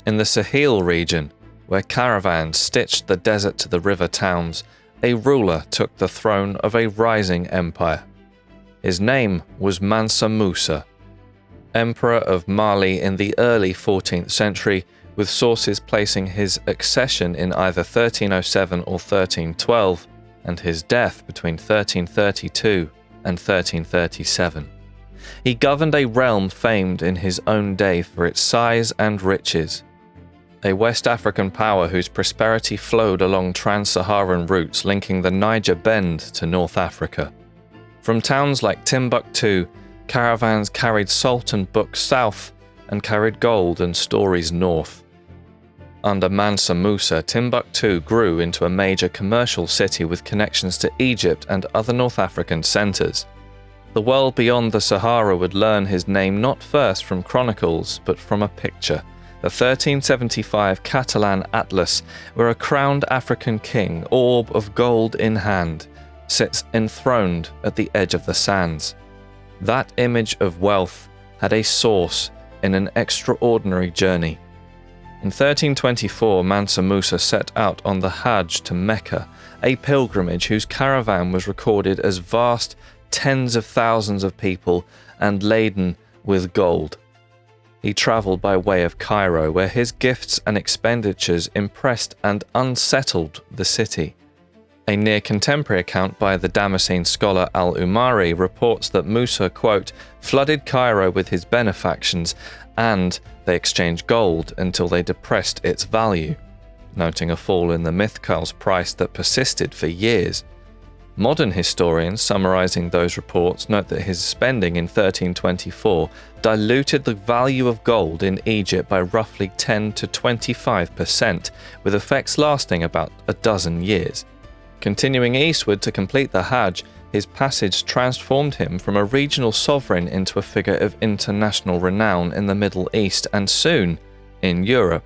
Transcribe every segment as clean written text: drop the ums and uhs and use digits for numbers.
In the Sahel region, where caravans stitched the desert to the river towns, a ruler took the throne of a rising empire. His name was Mansa Musa, emperor of Mali in the early 14th century, with sources placing his accession in either 1307 or 1312, and his death between 1332 and 1337. He governed a realm famed in his own day for its size and riches, a West African power whose prosperity flowed along trans-Saharan routes linking the Niger Bend to North Africa. From towns like Timbuktu, caravans carried salt and books south and carried gold and stories north. Under Mansa Musa, Timbuktu grew into a major commercial city with connections to Egypt and other North African centres. The world beyond the Sahara would learn his name not first from chronicles, but from a picture. The 1375 Catalan Atlas, where a crowned African king, orb of gold in hand, sits enthroned at the edge of the sands. That image of wealth had a source in an extraordinary journey. In 1324, Mansa Musa set out on the Hajj to Mecca, a pilgrimage whose caravan was recorded as vast tens of thousands of people and laden with gold. He travelled by way of Cairo, where his gifts and expenditures impressed and unsettled the city. A near-contemporary account by the Damascene scholar al-Umari reports that Musa, quote, flooded Cairo with his benefactions, and they exchanged gold until they depressed its value, noting a fall in the Mithkal's price that persisted for years. Modern historians, summarizing those reports, note that his spending in 1324 diluted the value of gold in Egypt by roughly 10 to 25%, with effects lasting about a dozen years. Continuing eastward to complete the Hajj, his passage transformed him from a regional sovereign into a figure of international renown in the Middle East and soon in Europe.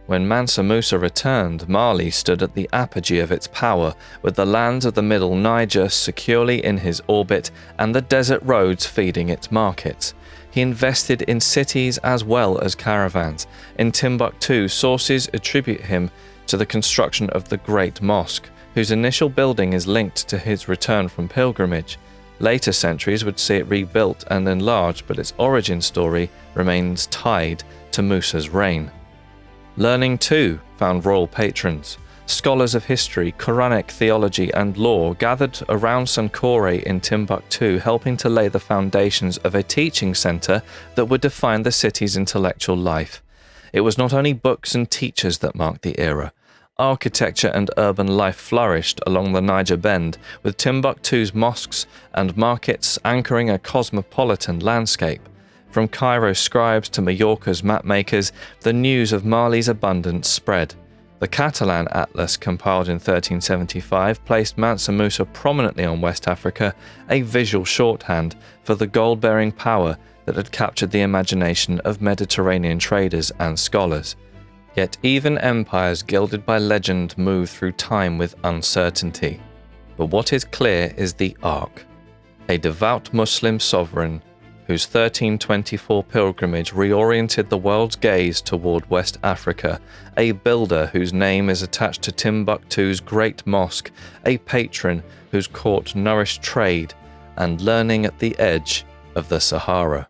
When Mansa Musa returned, Mali stood at the apogee of its power, with the lands of the Middle Niger securely in his orbit and the desert roads feeding its markets. He invested in cities as well as caravans. In Timbuktu, sources attribute him to the construction of the Great Mosque, whose initial building is linked to his return from pilgrimage. Later centuries would see it rebuilt and enlarged, but its origin story remains tied to Musa's reign. Learning, too, found royal patrons. Scholars of history, Quranic theology and law gathered around Sankore in Timbuktu, helping to lay the foundations of a teaching centre that would define the city's intellectual life. It was not only books and teachers that marked the era. Architecture and urban life flourished along the Niger Bend, with Timbuktu's mosques and markets anchoring a cosmopolitan landscape. From Cairo's scribes to Majorca's mapmakers, the news of Mali's abundance spread. The Catalan Atlas, compiled in 1375, placed Mansa Musa prominently on West Africa, a visual shorthand for the gold-bearing power that had captured the imagination of Mediterranean traders and scholars. Yet even empires gilded by legend move through time with uncertainty. But what is clear is the arc. A devout Muslim sovereign whose 1324 pilgrimage reoriented the world's gaze toward West Africa, a builder whose name is attached to Timbuktu's great mosque, a patron whose court nourished trade and learning at the edge of the Sahara.